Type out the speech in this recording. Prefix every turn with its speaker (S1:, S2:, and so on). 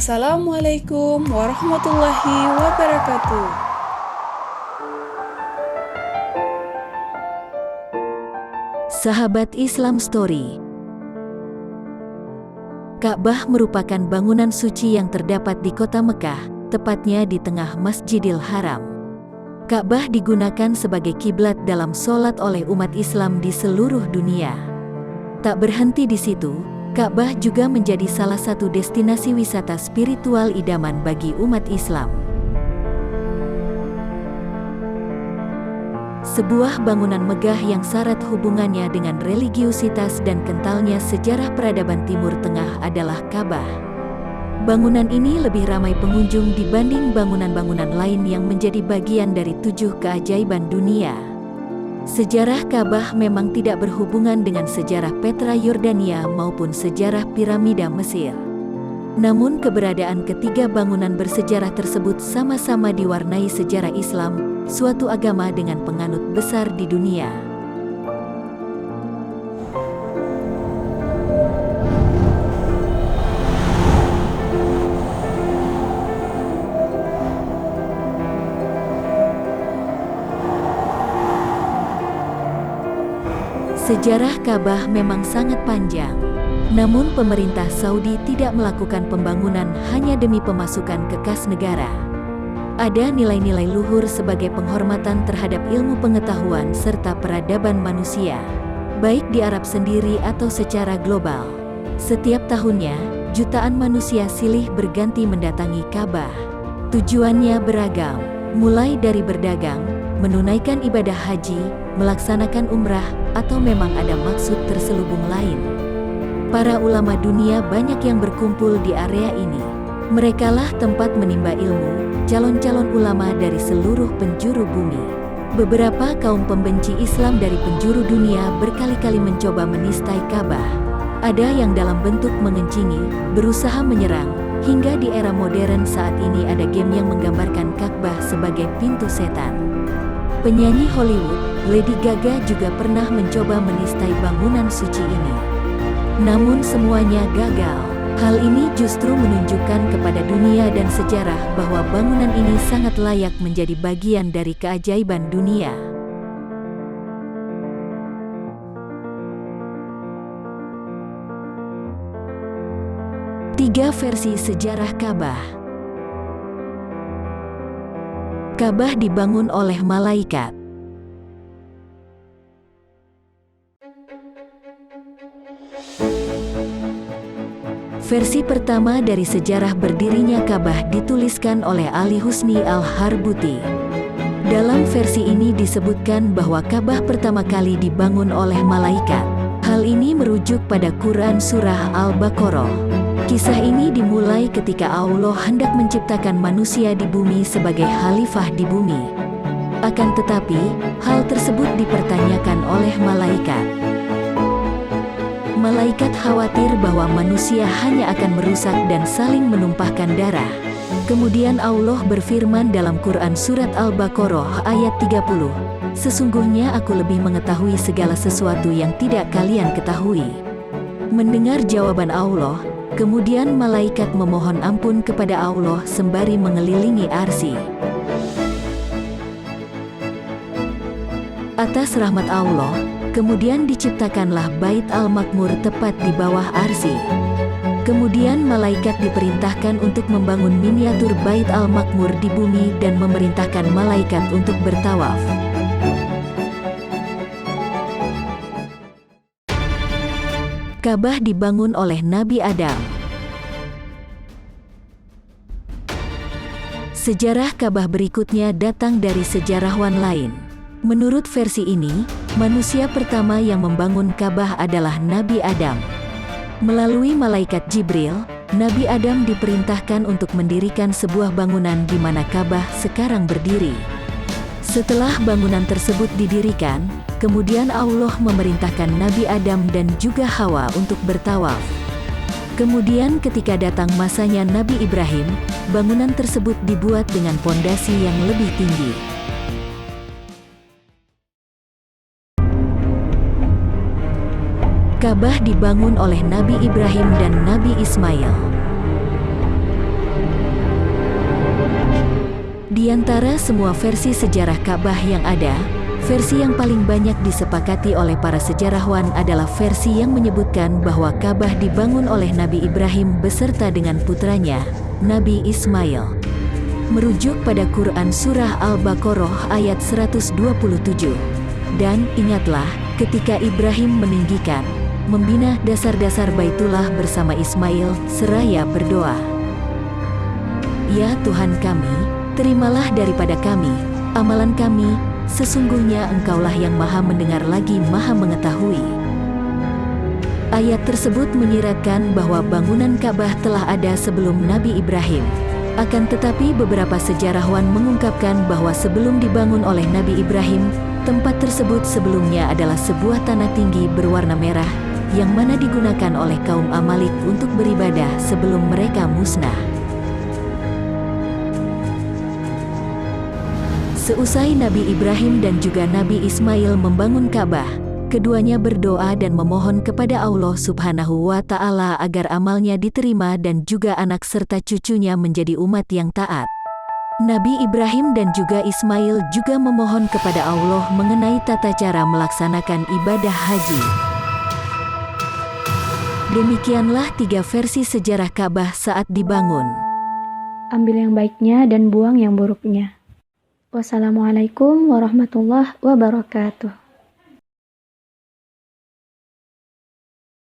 S1: Assalamualaikum warahmatullahi wabarakatuh.
S2: Sahabat Islam Story. Ka'bah merupakan bangunan suci yang terdapat di kota Mekah, tepatnya di tengah Masjidil Haram. Ka'bah digunakan sebagai kiblat dalam sholat oleh umat Islam di seluruh dunia. Tak berhenti di situ, Ka'bah juga menjadi salah satu destinasi wisata spiritual idaman bagi umat Islam. Sebuah bangunan megah yang syarat hubungannya dengan religiusitas dan kentalnya sejarah peradaban Timur Tengah adalah Ka'bah. Bangunan ini lebih ramai pengunjung dibanding bangunan-bangunan lain yang menjadi bagian dari 7 keajaiban dunia. Sejarah Ka'bah memang tidak berhubungan dengan sejarah Petra Yordania maupun sejarah piramida Mesir. Namun keberadaan ketiga bangunan bersejarah tersebut sama-sama diwarnai sejarah Islam, suatu agama dengan penganut besar di dunia. Sejarah Ka'bah memang sangat panjang. Namun pemerintah Saudi tidak melakukan pembangunan hanya demi pemasukan ke kas negara. Ada nilai-nilai luhur sebagai penghormatan terhadap ilmu pengetahuan serta peradaban manusia, baik di Arab sendiri atau secara global. Setiap tahunnya, jutaan manusia silih berganti mendatangi Ka'bah. Tujuannya beragam, mulai dari berdagang, menunaikan ibadah haji, melaksanakan umrah, atau memang ada maksud terselubung lain. Para ulama dunia banyak yang berkumpul di area ini. Merekalah tempat menimba ilmu, calon-calon ulama dari seluruh penjuru bumi. Beberapa kaum pembenci Islam dari penjuru dunia berkali-kali mencoba menistai Ka'bah. Ada yang dalam bentuk mengencingi, berusaha menyerang, hingga di era modern saat ini ada game yang menggambarkan Ka'bah sebagai pintu setan. Penyanyi Hollywood, Lady Gaga juga pernah mencoba menistai bangunan suci ini. Namun semuanya gagal. Hal ini justru menunjukkan kepada dunia dan sejarah bahwa bangunan ini sangat layak menjadi bagian dari keajaiban dunia. Tiga versi sejarah Ka'bah. Ka'bah dibangun oleh malaikat. Versi pertama dari sejarah berdirinya Ka'bah dituliskan oleh Ali Husni Al-Harbuti. Dalam versi ini disebutkan bahwa Ka'bah pertama kali dibangun oleh malaikat. Hal ini merujuk pada Quran Surah Al-Baqarah. Kisah ini dimulai ketika Allah hendak menciptakan manusia di bumi sebagai khalifah di bumi. Akan tetapi, hal tersebut dipertanyakan oleh malaikat. Malaikat khawatir bahwa manusia hanya akan merusak dan saling menumpahkan darah. Kemudian Allah berfirman dalam Quran Surat Al-Baqarah ayat 30, "Sesungguhnya aku lebih mengetahui segala sesuatu yang tidak kalian ketahui." Mendengar jawaban Allah, kemudian malaikat memohon ampun kepada Allah sembari mengelilingi arsy. Atas rahmat Allah, kemudian diciptakanlah Bait Al-Maqmur tepat di bawah arsy. Kemudian malaikat diperintahkan untuk membangun miniatur Bait Al-Maqmur di bumi dan memerintahkan malaikat untuk bertawaf. Ka'bah dibangun oleh Nabi Adam. Sejarah Ka'bah berikutnya datang dari sejarawan lain. Menurut versi ini, manusia pertama yang membangun Ka'bah adalah Nabi Adam. Melalui malaikat Jibril, Nabi Adam diperintahkan untuk mendirikan sebuah bangunan di mana Ka'bah sekarang berdiri. Setelah bangunan tersebut didirikan, kemudian Allah memerintahkan Nabi Adam dan juga Hawa untuk bertawaf. Kemudian ketika datang masanya Nabi Ibrahim, bangunan tersebut dibuat dengan pondasi yang lebih tinggi. Ka'bah dibangun oleh Nabi Ibrahim dan Nabi Ismail. Di antara semua versi sejarah Ka'bah yang ada, versi yang paling banyak disepakati oleh para sejarawan adalah versi yang menyebutkan bahwa Ka'bah dibangun oleh Nabi Ibrahim beserta dengan putranya, Nabi Ismail. Merujuk pada Quran Surah Al-Baqarah ayat 127. Dan ingatlah, ketika Ibrahim meninggikan, membina dasar-dasar Baitullah bersama Ismail, seraya berdoa, "Ya Tuhan kami, terimalah daripada kami amalan kami, sesungguhnya Engkaulah yang Maha mendengar lagi Maha mengetahui." Ayat tersebut menyiratkan bahwa bangunan Ka'bah telah ada sebelum Nabi Ibrahim. Akan tetapi beberapa sejarawan mengungkapkan bahwa sebelum dibangun oleh Nabi Ibrahim, tempat tersebut sebelumnya adalah sebuah tanah tinggi berwarna merah, yang mana digunakan oleh kaum Amalik untuk beribadah sebelum mereka musnah. Seusai Nabi Ibrahim dan juga Nabi Ismail membangun Ka'bah, keduanya berdoa dan memohon kepada Allah Subhanahu wa Ta'ala agar amalnya diterima dan juga anak serta cucunya menjadi umat yang taat. Nabi Ibrahim dan juga Ismail juga memohon kepada Allah mengenai tata cara melaksanakan ibadah haji. Demikianlah 3 versi sejarah Ka'bah saat dibangun.
S3: Ambil yang baiknya dan buang yang buruknya. Wassalamualaikum warahmatullahi wabarakatuh.